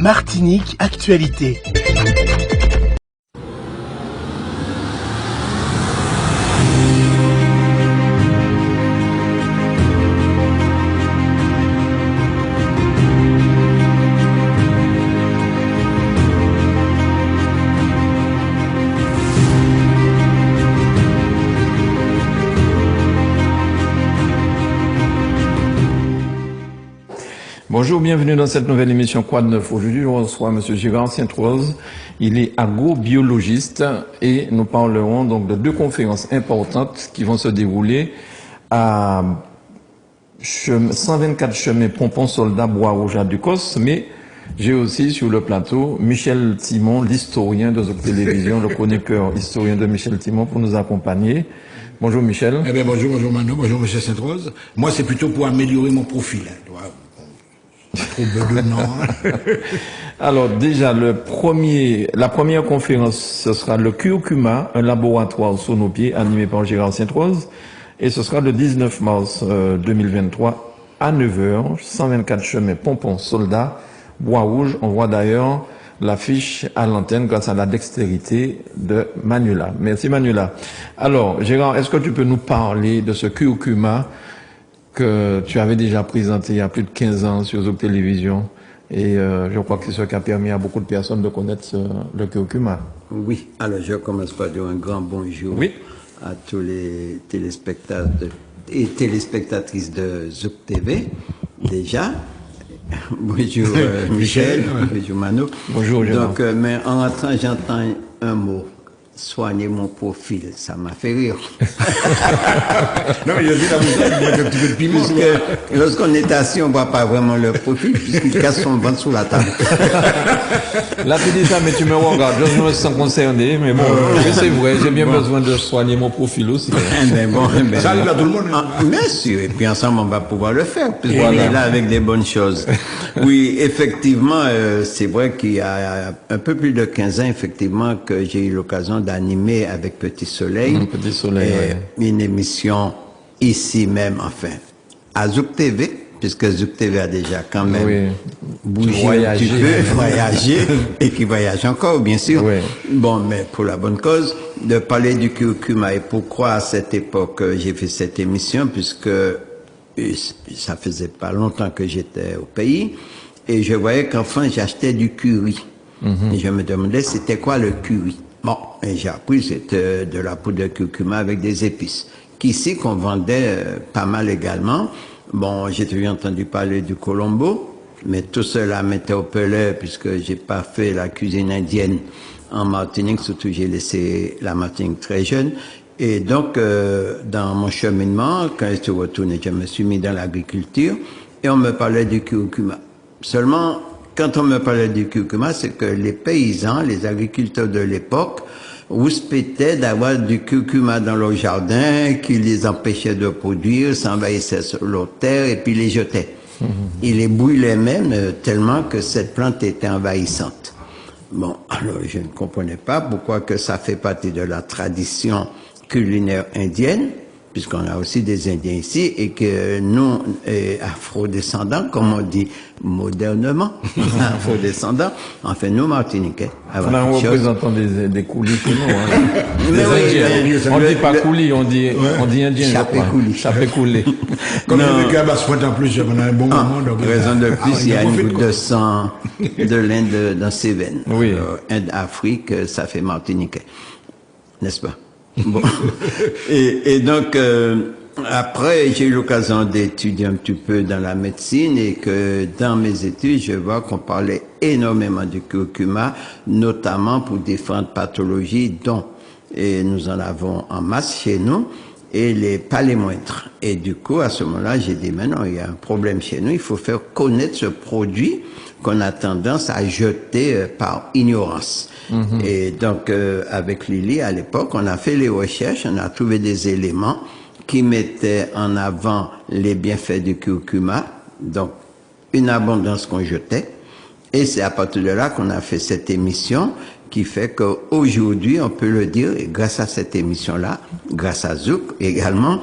Martinique Actualité. Bonjour, bienvenue dans cette nouvelle émission Quoi de neuf. Aujourd'hui, on reçoit M. Gérard Sainte-Rose. Il est agrobiologiste et nous parlerons donc de deux conférences importantes qui vont se dérouler à 124 chemin Pompon Soldat Bois Rouge à Ducos, mais j'ai aussi sur le plateau Michel Timon, l'historien de Zouk Télévision, le chroniqueur historien de Michel Timon pour nous accompagner. Bonjour Michel. Eh bien bonjour Mano, bonjour M. Sainte-Rose. Moi c'est plutôt pour améliorer mon profil. Alors déjà, la première conférence, ce sera le Curcuma, un laboratoire sous nos pieds, animé par Gérard Sainte-Rose, et ce sera le 19 mars 2023 à 9h, 124 chemin Pompon Soldat, Bois Rouge. On voit d'ailleurs l'affiche à l'antenne grâce à la dextérité de Manuela. Merci Manuela. Alors Gérard, est-ce que tu peux nous parler de ce Curcuma que tu avais déjà présenté il y a plus de 15 ans sur Zouk Télévision, et je crois que c'est ce qui a permis à beaucoup de personnes de connaître le curcuma. Oui, alors je commence par dire un grand bonjour à tous les téléspectateurs et téléspectatrices de Zouk TV, déjà. Bonjour Michel, bonjour Mano. Bonjour Gérard. Donc, mais en rentrant, j'entends un mot. Soigner mon profil, ça m'a fait rire. Non, mais je dis la bouteille, un petit peu de piment. Parce que lorsqu'on est assis, on ne voit pas vraiment le profil, puisqu'il casse son ventre sous la table. Là, tu dis ça, mais tu me regardes, je me sens concerné, mais bon, c'est vrai, j'ai bien besoin de soigner mon profil aussi. Mais bon, ça arrive à tout le monde. Bien sûr, et puis ensemble, on va pouvoir le faire, puisqu'on est là avec des bonnes choses. Oui, effectivement, c'est vrai qu'il y a un peu plus de 15 ans, effectivement, que j'ai eu l'occasion d'animer avec Petit Soleil, une émission ici même, enfin, à Zouk TV, puisque Zouk TV a déjà quand même bougé un petit peu, voyagé, et qui voyage encore, bien sûr. Oui. Bon, mais pour la bonne cause, de parler du curcuma. Et pourquoi à cette époque j'ai fait cette émission, puisque ça faisait pas longtemps que j'étais au pays, et je voyais qu'enfin j'achetais du curry. Et je me demandais c'était quoi le curry. Bon, et j'ai appris c'était de la poudre de curcuma avec des épices, qu'ici qu'on vendait pas mal également. Bon, j'ai toujours entendu parler du colombo, mais tout cela m'interpellait puisque j'ai pas fait la cuisine indienne en Martinique, surtout j'ai laissé la Martinique très jeune. Et donc, dans mon cheminement, quand je suis retourné, je me suis mis dans l'agriculture et on me parlait du curcuma. Seulement, quand on me parlait du curcuma, c'est que les paysans, les agriculteurs de l'époque, rouspétaient d'avoir du curcuma dans leur jardin, qui les empêchait de produire, s'envahissaient sur leur terre et puis les jetaient. Ils les brûlaient même tellement que cette plante était envahissante. Bon, alors je ne comprenais pas pourquoi que ça fait partie de la tradition culinaire indienne, puisqu'on a aussi des Indiens ici, et que nous, afro-descendants, comme on dit modernement, afro-descendants, enfin nous, Martiniquais. On a un représentant des coulis chez nous. Hein. Des Indiens. On ne dit pas coulis, on dit Indien. Chapé-couli. Comme il y avait qu'à Basse-Pointe en plus, on a un bon moment. Donc, raison de plus, il y a une goutte de sang de l'Inde dans ses veines. Oui. Alors, Inde-Afrique, ça fait Martiniquais. N'est-ce pas? Bon. Et donc, après, j'ai eu l'occasion d'étudier un petit peu dans la médecine et que dans mes études, je vois qu'on parlait énormément du curcuma, notamment pour différentes pathologies dont, et nous en avons en masse chez nous, et pas les moindres. Et du coup, à ce moment-là, j'ai dit, mais non, il y a un problème chez nous, il faut faire connaître ce produit qu'on a tendance à jeter par ignorance. Et donc, avec Lily, à l'époque, on a fait les recherches, on a trouvé des éléments qui mettaient en avant les bienfaits du curcuma, donc une abondance qu'on jetait. Et c'est à partir de là qu'on a fait cette émission qui fait qu'aujourd'hui, on peut le dire, et grâce à cette émission-là, grâce à Zouk également,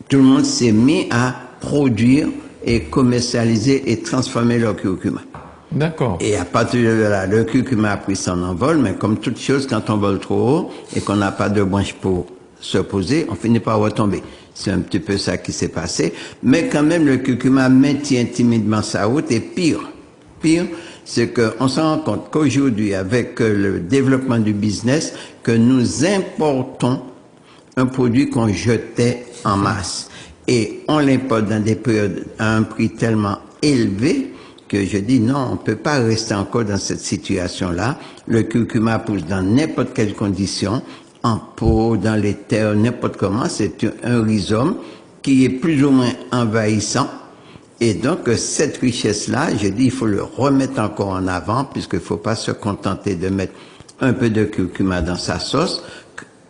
tout le monde s'est mis à produire et commercialiser et transformer leur curcuma. D'accord. Et à partir de là, le curcuma a pris son envol, mais comme toute chose, quand on vole trop haut et qu'on n'a pas de branche pour se poser, on finit par retomber. C'est un petit peu ça qui s'est passé. Mais quand même, le curcuma maintient timidement sa route et pire, c'est qu'on se rend compte qu'aujourd'hui, avec le développement du business, que nous importons un produit qu'on jetait en masse. Et on l'importe dans des périodes à un prix tellement élevé que je dis non, on ne peut pas rester encore dans cette situation-là. Le curcuma pousse dans n'importe quelle condition, en pot, dans les terres, n'importe comment. C'est un rhizome qui est plus ou moins envahissant. Et donc, cette richesse-là, je dis, il faut le remettre encore en avant, puisqu'il ne faut pas se contenter de mettre un peu de curcuma dans sa sauce.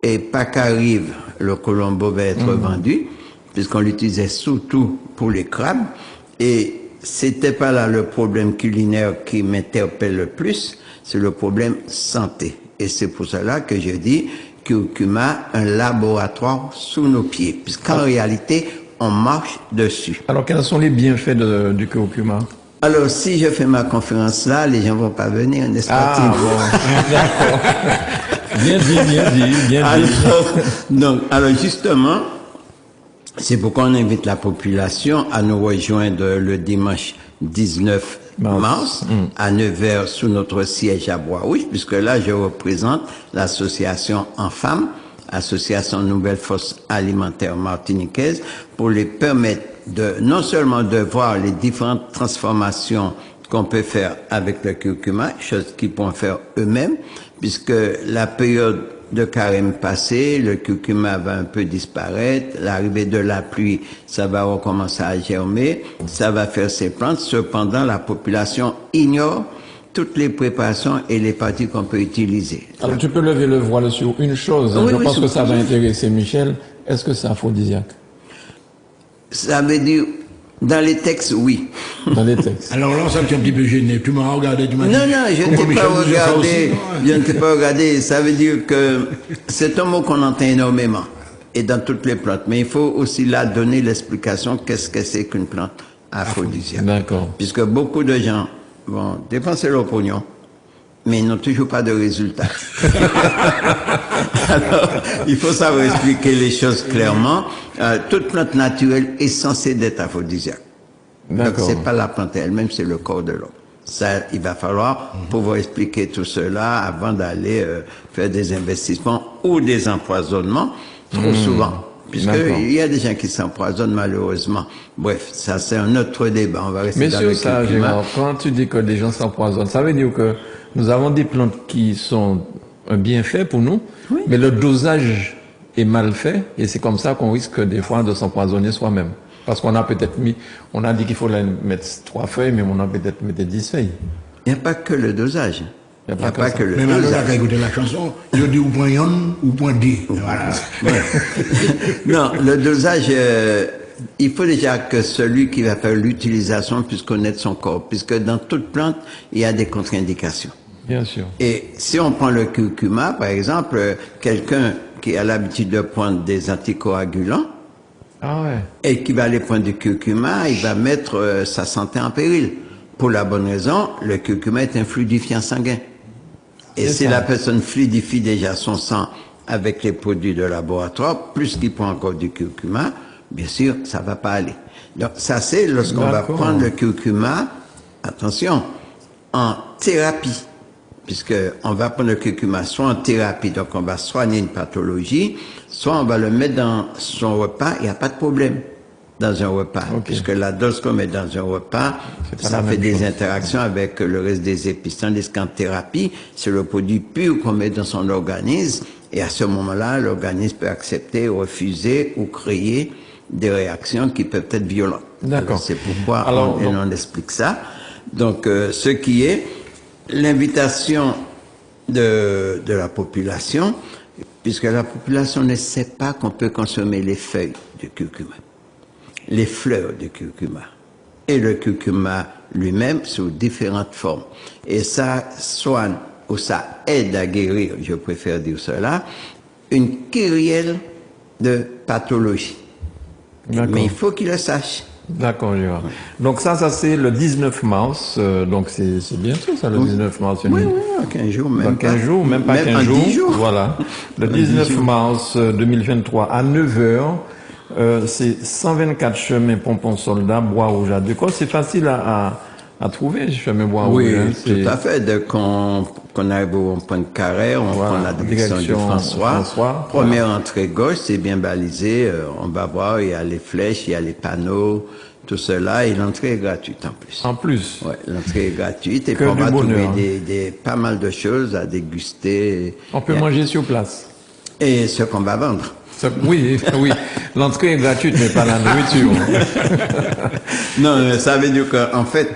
Et pas qu'arrive, le colombo va être vendu, puisqu'on l'utilisait surtout pour les crabes. Et c'était pas là le problème culinaire qui m'interpelle le plus, c'est le problème santé. Et c'est pour cela que je dis curcuma, un laboratoire sous nos pieds, puisqu'en réalité, on marche dessus. Alors, quels sont les bienfaits du curcuma? Alors, si je fais ma conférence là, les gens vont pas venir, n'est-ce pas? Ah, bon, d'accord. Bien dit. Alors justement, c'est pourquoi on invite la population à nous rejoindre le dimanche 19 mars à 9h sous notre siège à Bois-Rouge, puisque là, je représente l'association En Femmes, Association Nouvelle Force Alimentaire Martiniquaise, pour les permettre de, non seulement de voir les différentes transformations qu'on peut faire avec le curcuma, chose qu'ils pourront faire eux-mêmes, puisque la période de carême passée, le curcuma va un peu disparaître, l'arrivée de la pluie, ça va recommencer à germer, ça va faire ses plantes. Cependant, la population ignore toutes les préparations et les parties qu'on peut utiliser. Alors, tu peux lever le voile sur une chose. Oui, je oui, pense que ça va oui. intéresser Michel. Est-ce que c'est aphrodisiaque? Ça veut dire, dans les textes, oui. Dans les textes. Alors là, ça me fait un petit peu gêné. Tu m'as regardé, tu m'as dit... Non, je ne t'ai pas regardé. Je ne t'ai pas regardé. Ça veut dire que c'est un mot qu'on entend énormément. Et dans toutes les plantes. Mais il faut aussi là donner l'explication qu'est-ce que c'est qu'une plante aphrodisiaque. D'accord. Puisque beaucoup de gens vont dépenser leur pognon, mais ils n'ont toujours pas de résultat. Alors, il faut savoir expliquer les choses clairement. Toute plante naturelle est censée être aphrodisiaque. Donc, c'est pas la plante elle-même, c'est le corps de l'homme. Ça, il va falloir pouvoir expliquer tout cela avant d'aller faire des investissements ou des empoisonnements, trop souvent. Puisqu'il y a des gens qui s'empoisonnent malheureusement. Bref, ça c'est un autre débat. On va rester dans le ça, Gérard, quand tu dis que les gens s'empoisonnent, ça veut dire que nous avons des plantes qui sont un bienfait pour nous, mais le dosage est mal fait, et c'est comme ça qu'on risque des fois de s'empoisonner soi-même. Parce qu'on a peut-être on a dit qu'il faut mettre 3 feuilles, mais on a peut-être mis 10 feuilles. Il n'y a pas que le dosage. Il n'y a pas que le Mais maintenant, dosage. quand écouter la chanson, je dis ou point yon ou point D. Voilà. Non, le dosage, il faut déjà que celui qui va faire l'utilisation puisse connaître son corps, puisque dans toute plante, il y a des contre-indications. Bien sûr. Et si on prend le curcuma, par exemple, quelqu'un qui a l'habitude de prendre des anticoagulants, et qui va aller prendre du curcuma, il va mettre sa santé en péril. Pour la bonne raison, le curcuma est un fluidifiant sanguin. Et si la personne fluidifie déjà son sang avec les produits de laboratoire, plus qu'il prend encore du curcuma, bien sûr, ça va pas aller. Donc ça c'est lorsqu'on va prendre le curcuma, attention, en thérapie. Puisque on va prendre le curcuma soit en thérapie, donc on va soigner une pathologie, soit on va le mettre dans son repas, il n'y a pas de problème dans un repas. Puisque la dose qu'on met dans un repas, ça fait des interactions avec le reste des épices. Tandis qu'en thérapie, c'est le produit pur qu'on met dans son organisme, et à ce moment-là, l'organisme peut accepter, refuser ou créer des réactions qui peuvent être violentes. D'accord. C'est pourquoi on explique ça. Donc, ce qui est l'invitation de la population, puisque la population ne sait pas qu'on peut consommer les feuilles du curcuma, les fleurs du curcuma et le curcuma lui-même sous différentes formes. Et ça soigne ou ça aide à guérir, je préfère dire cela, une kyrielle de pathologies. Mais il faut qu'il le sache. D'accord, Gérard. Donc ça c'est le 19 mars, donc c'est bientôt ça, le 19 mars. Oui, oui, 15 jours, même dans 15 pas. jours, même pas 15 jours. 10 jours. Voilà. Le 19 mars 2023 à 9 heures, c'est 124 chemins Pompon Soldat, Bois Rouge à Decaux. C'est facile à trouver, chemin Bois Rouge. Oui, Hein, tout à fait. Dès qu'on arrive au point de Carré, on prend la direction du François. Première entrée gauche, c'est bien balisé. On va voir, il y a les flèches, il y a les panneaux, tout cela. Et l'entrée est gratuite en plus. En plus. Ouais, l'entrée est gratuite. Et puis on va trouver pas mal de choses à déguster. On peut manger sur place. Et ce qu'on va vendre. Oui, oui. L'entrée est gratuite, mais pas la nourriture. Non, ça veut dire qu'en fait,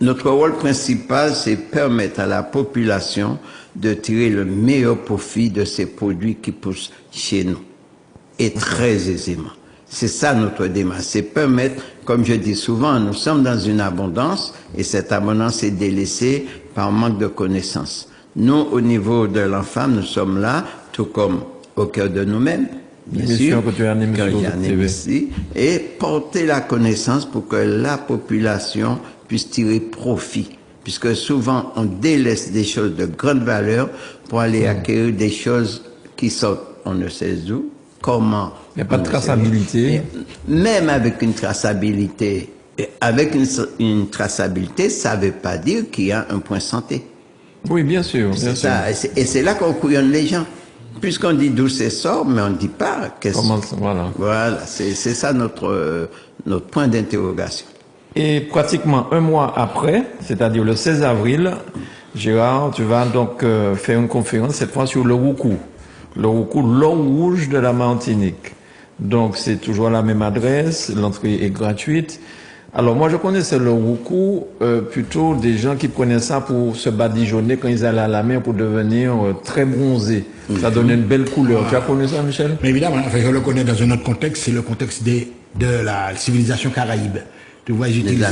notre rôle principal, c'est permettre à la population de tirer le meilleur profit de ces produits qui poussent chez nous. Et très aisément. C'est ça notre démarche. C'est permettre, comme je dis souvent, nous sommes dans une abondance et cette abondance est délaissée par manque de connaissances. Nous, au niveau de l'enfant, nous sommes là, tout comme au cœur de nous-mêmes, bien sûr, que tu as ici, et porter la connaissance pour que la population puisse tirer profit. Puisque souvent, on délaisse des choses de grande valeur pour aller acquérir des choses qui sortent, on ne sait où, comment. Il n'y a pas de traçabilité. Même avec une traçabilité, une traçabilité, ça ne veut pas dire qu'il y a un point santé. Oui, bien sûr. Bien sûr. Et c'est là qu'on couillonne les gens. Puisqu'on dit d'où c'est sort, mais on ne dit pas qu'est-ce que... Voilà, c'est ça notre point d'interrogation. Et pratiquement un mois après, c'est-à-dire le 16 avril, Gérard, tu vas donc faire une conférence, cette fois sur le roucou. Le roucou, l'eau rouge de la Martinique. Donc c'est toujours la même adresse, l'entrée est gratuite. Alors moi je connaissais le roucou plutôt des gens qui prenaient ça pour se badigeonner quand ils allaient à la mer pour devenir très bronzés. Ça donnait une belle couleur. Tu as connu ça, Michel? Mais évidemment, enfin, je le connais dans un autre contexte, c'est le contexte de la civilisation caraïbe. Tu vois, ils utilisent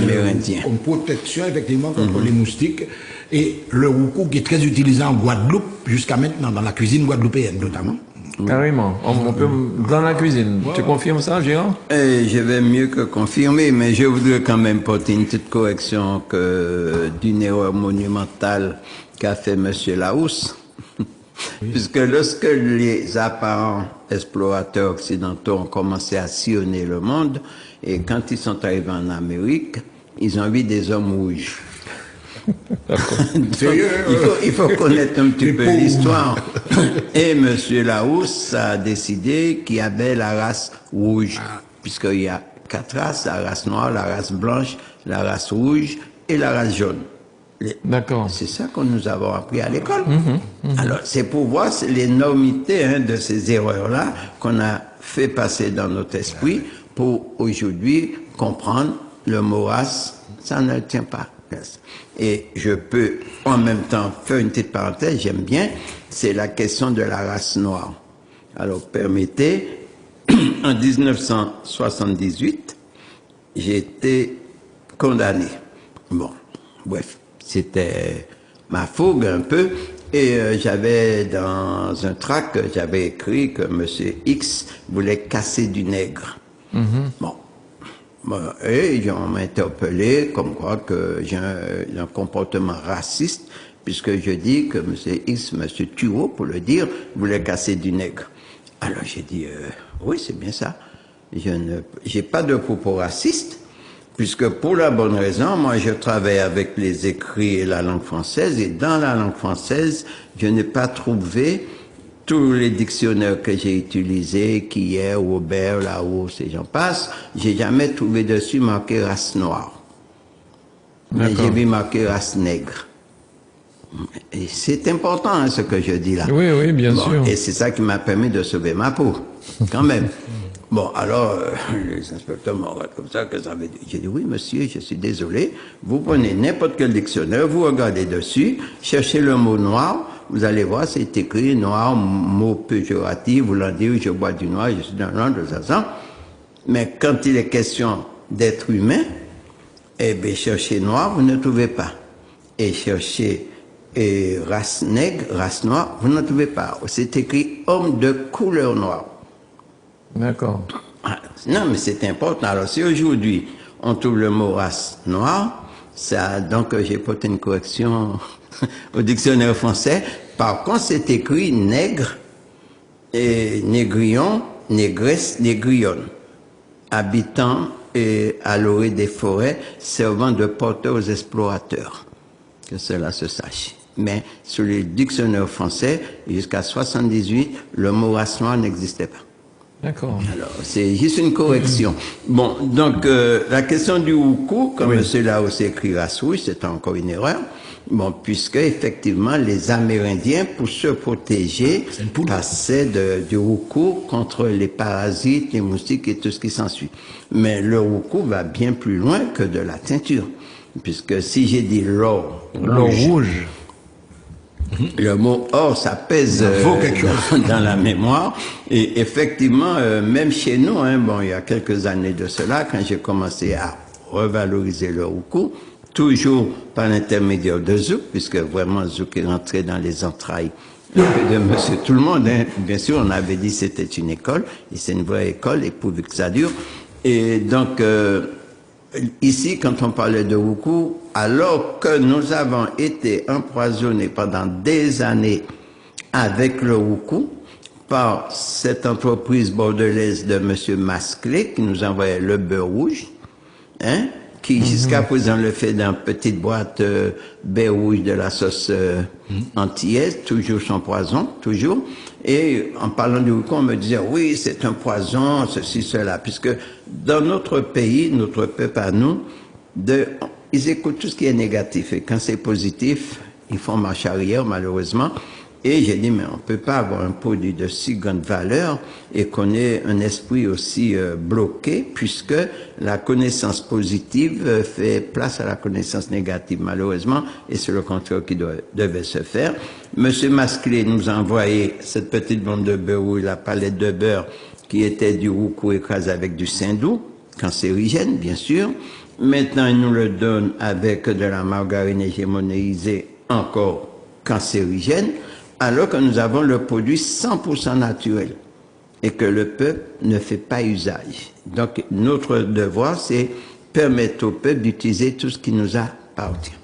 comme protection effectivement contre les moustiques. Et le roucou qui est très utilisé en Guadeloupe jusqu'à maintenant, dans la cuisine guadeloupéenne notamment. Carrément. On peut, dans la cuisine. Tu confirmes ça, Gérard? Je vais mieux que confirmer, mais je voudrais quand même porter une petite correction d'une erreur monumentale qu'a fait M. Larousse. Puisque lorsque les apparents explorateurs occidentaux ont commencé à sillonner le monde, et quand ils sont arrivés en Amérique, ils ont vu des hommes rouges. il faut connaître un petit peu l'histoire. Et M. Larousse a décidé qu'il y avait la race rouge, puisqu'il y a 4 races, la race noire, la race blanche, la race rouge et la race jaune. D'accord. C'est ça que nous avons appris à l'école. Alors, c'est pour voir l'énormité de ces erreurs-là qu'on a fait passer dans notre esprit pour aujourd'hui comprendre le mot race, ça ne tient pas. Et je peux en même temps faire une petite parenthèse, j'aime bien, c'est la question de la race noire. Alors, permettez, en 1978, j'ai été condamné. Bon, bref. C'était ma fougue un peu. Et j'avais dans un tract, j'avais écrit que M. X voulait casser du nègre. Bon. Et on m'a interpellé comme quoi que j'ai un comportement raciste, puisque je dis que M. X, M. Thuot, pour le dire, voulait casser du nègre. Alors j'ai dit, oui, c'est bien ça. Je n'ai pas de propos racistes. Puisque pour la bonne raison, moi je travaille avec les écrits et la langue française, et dans la langue française, je n'ai pas trouvé tous les dictionnaires que j'ai utilisés, Kier, Robert, Larousse et j'en passe, j'ai jamais trouvé dessus marqué race noire. Mais j'ai vu marqué race nègre. Et c'est important hein, ce que je dis là. Oui, oui, bien sûr. Et c'est ça qui m'a permis de sauver ma peau, quand même. Bon, alors, les inspecteurs m'ont regardé comme ça, que ça veut dire. J'ai dit, oui, monsieur, je suis désolé. Vous prenez n'importe quel dictionnaire, vous regardez dessus, cherchez le mot noir, vous allez voir, c'est écrit noir, mot péjoratif, voulant dire je bois du noir, je suis d'un genre de ça. Mais quand il est question d'être humain, eh bien, cherchez noir, vous ne trouvez pas. Et cherchez race nègre, race noire, vous ne trouvez pas. C'est écrit homme de couleur noire. D'accord. Non, mais c'est important. Alors, si aujourd'hui, on trouve le mot race noire. Ça, donc, j'ai porté une correction au dictionnaire français. Par contre, c'est écrit nègre, et négrillon, négresse, négrillonne, habitant et à l'orée des forêts, servant de porteur aux explorateurs. Que cela se sache. Mais sur les dictionnaires français, jusqu'à 78, le mot race noire n'existait pas. D'accord. Alors, c'est juste une correction. Bon, donc, la question du Wuku, comme M. Laos écrit race rouge, c'est encore une erreur. Bon, puisque, effectivement, les Amérindiens, pour se protéger, passaient du Wuku contre les parasites, les moustiques et tout ce qui s'ensuit. Mais le Wuku va bien plus loin que de la teinture. Puisque si j'ai dit l'or rouge, le mot or, ça pèse dans la mémoire. Et effectivement, même chez nous, hein, bon, il y a quelques années de cela, quand j'ai commencé à revaloriser le Wuku, toujours par l'intermédiaire de Zouk, puisque vraiment Zouk est rentré dans les entrailles de monsieur tout le monde. Hein. Bien sûr, on avait dit que c'était une école, et c'est une vraie école, et pourvu que ça dure. Et donc, ici, quand on parlait de Wuku, alors que nous avons été empoisonnés pendant des années avec le Wuku par cette entreprise bordelaise de M. Masclé qui nous envoyait le beurre rouge, hein, qui jusqu'à présent le fait dans une petite boîte beurre rouge de la sauce antillaise, toujours son poison, toujours. Et en parlant du Wuku, on me disait, oui, c'est un poison, ceci, cela, puisque dans notre pays, notre peuple à nous, ils écoutent tout ce qui est négatif. Et quand c'est positif, ils font marche arrière, malheureusement. Et j'ai dit, mais on ne peut pas avoir un produit de si grande valeur et qu'on ait un esprit aussi bloqué, puisque la connaissance positive fait place à la connaissance négative, malheureusement, et c'est le contraire qui devait se faire. Monsieur Masclé nous a envoyé cette petite bombe de beurre, ou la palette de beurre, qui était du Wuku écrasé avec du saindoux, cancérigène, bien sûr. Maintenant, il nous le donne avec de la margarine hégémonéisée, encore cancérigène, alors que nous avons le produit 100% naturel et que le peuple ne fait pas usage. Donc, notre devoir, c'est permettre au peuple d'utiliser tout ce qui nous appartient.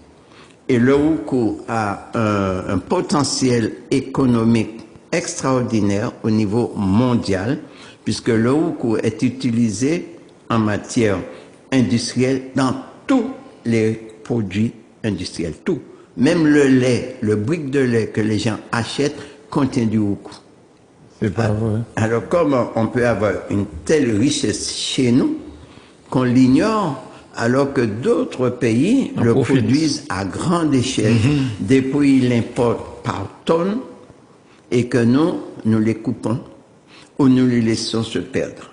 Et le Wuku a un potentiel économique extraordinaire au niveau mondial, puisque le Wuku est utilisé en matière industrielle dans tous les produits industriels, tout. Même le lait, le brick de lait que les gens achètent contient du Wuku. C'est pas vrai. Alors comment on peut avoir une telle richesse chez nous qu'on l'ignore alors que d'autres pays le produisent à grande échelle, des pays l'importent par tonnes et que nous les coupons ou nous les laissons se perdre.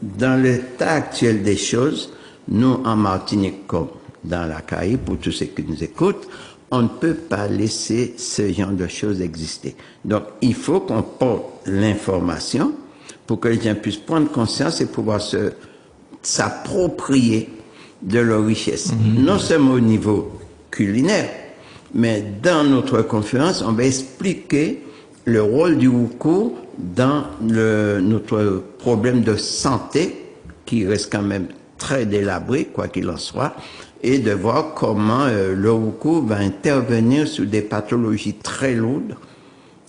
Dans l'état actuel des choses, nous en Martinique comme dans la Caraïbe, pour tous ceux qui nous écoutent, on ne peut pas laisser ce genre de choses exister. Donc, il faut qu'on porte l'information pour que les gens puissent prendre conscience et pouvoir s'approprier de leur richesse. Non seulement au niveau culinaire, mais dans notre conférence, on va expliquer le rôle du Wuku dans notre problème de santé, qui reste quand même très délabré, quoi qu'il en soit, et de voir comment le Wuku va intervenir sur des pathologies très lourdes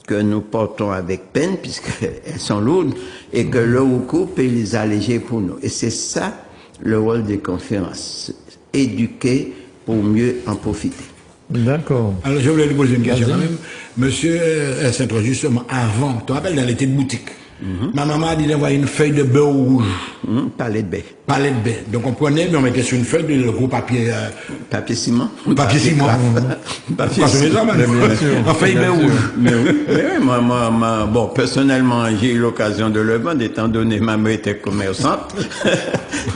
que nous portons avec peine, puisqu'elles sont lourdes, et que le Wuku peut les alléger pour nous. Et c'est ça le rôle des conférences, éduquer pour mieux en profiter. D'accord. Alors je voulais lui poser une question quand même. Monsieur Saint-Roch, justement, avant, tu te rappelles dans les petites boutiques, ma maman a dit d'envoyer une feuille de beurre rouge. Palais de baie. Palais de baie. Donc on prenait, mais on mettait sur une feuille de gros papier. Papier ciment. Papier ciment. Papier ciment. En feuille de beurre rouge. Mais oui, bon, personnellement, j'ai eu l'occasion de le vendre, étant donné ma mère était commerçante.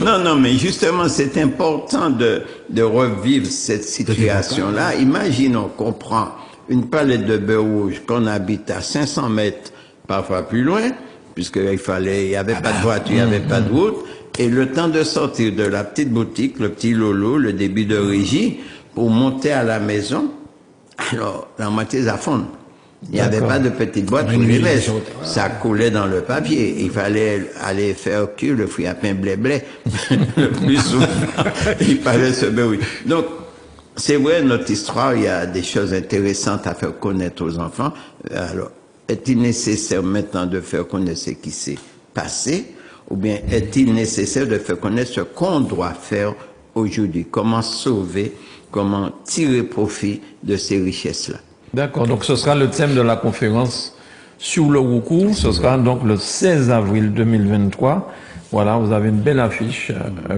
Non, mais justement, c'est important de revivre cette situation-là. Imaginons qu'on prend une palette de beurre rouge qu'on habite à 500 mètres, parfois plus loin, puisqu'il n'y avait pas de voiture, il n'y avait pas de route, et le temps de sortir de la petite boutique, le petit lolo, le début de régie, pour monter à la maison, alors la moitié ça fonde. Il n'y avait pas de petite boîte pour les mettre. Ça coulait dans le papier. Il fallait aller faire cuire le fruit à pain blé-blé. Le plus souvent, il fallait se oui. Donc, c'est vrai, notre histoire, il y a des choses intéressantes à faire connaître aux enfants. Alors, est-il nécessaire maintenant de faire connaître ce qui s'est passé, ou bien est-il nécessaire de faire connaître ce qu'on doit faire aujourd'hui? Comment sauver, comment tirer profit de ces richesses-là? D'accord, donc ce sera le thème de la conférence sur le Roukou. Ce sera donc le 16 avril 2023. Voilà, vous avez une belle affiche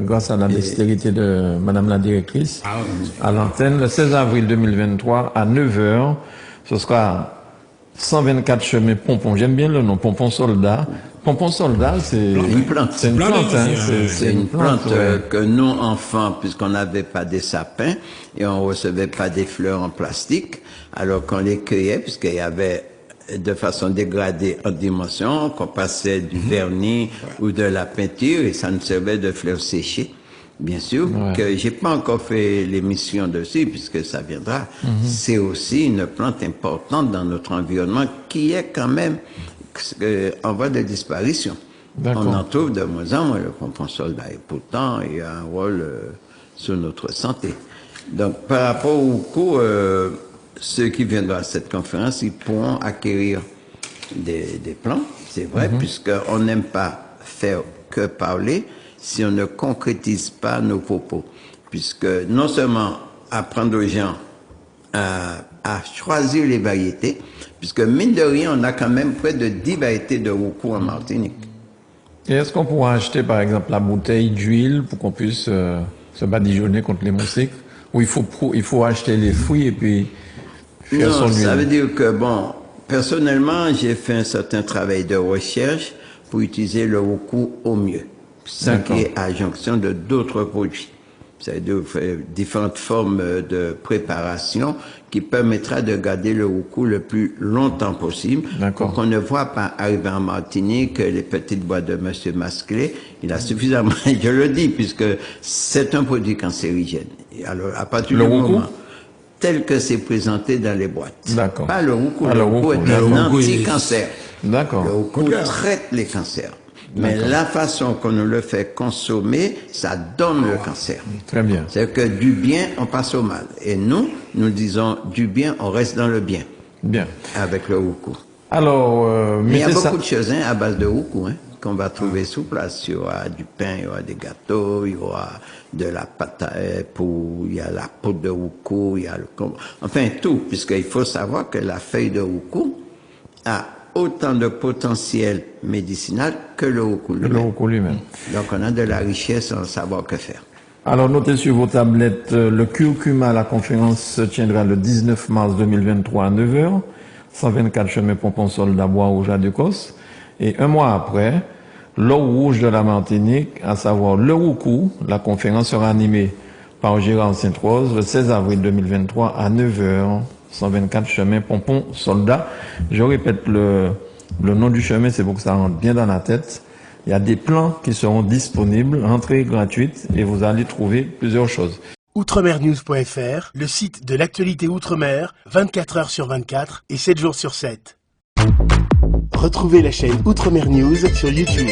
grâce à la dextérité de Madame la directrice à l'antenne. Le 16 avril 2023 à 9h, ce sera 124 chemin Pompon. J'aime bien le nom, Pompon Soldat. Pompon Soldat, c'est une plante. C'est une plante, hein. C'est une plante que nous, enfants, puisqu'on n'avait pas des sapins et on recevait pas des fleurs en plastique, alors qu'on les cueillait, puisqu'il y avait de façon dégradée en dimension, qu'on passait du vernis ou de la peinture et ça nous servait de fleurs séchées. Bien sûr, que j'ai pas encore fait l'émission dessus puisque ça viendra. C'est aussi une plante importante dans notre environnement qui est quand même en voie de disparition. On en trouve de moins en moins le pompon soldat et pourtant il a un rôle sur notre santé. Donc par rapport au cours, ceux qui viendront à cette conférence, ils pourront acquérir des plans, c'est vrai, puisqu'on n'aime pas faire que parler si on ne concrétise pas nos propos. Puisque non seulement apprendre aux gens à choisir les variétés, puisque mine de rien, on a quand même près de 10 variétés de roucou en Martinique. Et est-ce qu'on pourra acheter par exemple la bouteille d'huile pour qu'on puisse se badigeonner contre les moustiques? Ou il faut acheter les fruits et puis faire son huile? Ça veut dire que, bon, personnellement, j'ai fait un certain travail de recherche pour utiliser le roucou au mieux, sans qu'il y ait adjonction de d'autres produits. C'est-à-dire différentes formes de préparation qui permettra de garder le roucou le plus longtemps possible pour qu'on ne voit pas arriver en Martinique les petites boîtes de Monsieur Masclé. Il a suffisamment, je le dis, puisque c'est un produit cancérigène. Et alors, à partir du moment tel que c'est présenté dans les boîtes. Pas le roucou. Le roucou est un anti-cancer. Le roucou traite les cancers. Mais la façon qu'on nous le fait consommer, ça donne le cancer. Très bien. C'est que du bien, on passe au mal. Et nous disons du bien, on reste dans le bien. Bien. Avec le roucou. Alors, mais il y a beaucoup de choses à base de roucou, qu'on va trouver sous place. Il y aura du pain, il y aura des gâteaux, il y aura de la pâte à époux, il y a la poudre de roucou, il y a enfin tout, puisqu'il faut savoir que la feuille de roucou a autant de potentiel médicinal que le roucou lui-même. Donc on a de la richesse en savoir que faire. Alors notez sur vos tablettes, le curcuma, la conférence se tiendra le 19 mars 2023 à 9h, 124 chemin Pompon Soldat Bois Rouge à Decos. Et un mois après, l'eau rouge de la Martinique, à savoir le roucou, la conférence sera animée par Gérard Sainte-Rose le 16 avril 2023 à 9h. 124 chemin Pompon Soldat. Je répète le nom du chemin, c'est pour que ça rentre bien dans la tête. Il y a des plans qui seront disponibles, entrée gratuite, et vous allez trouver plusieurs choses. Outremernews.fr, le site de l'actualité Outre-mer, 24 heures sur 24 et 7 jours sur 7. Retrouvez la chaîne Outremer News sur YouTube.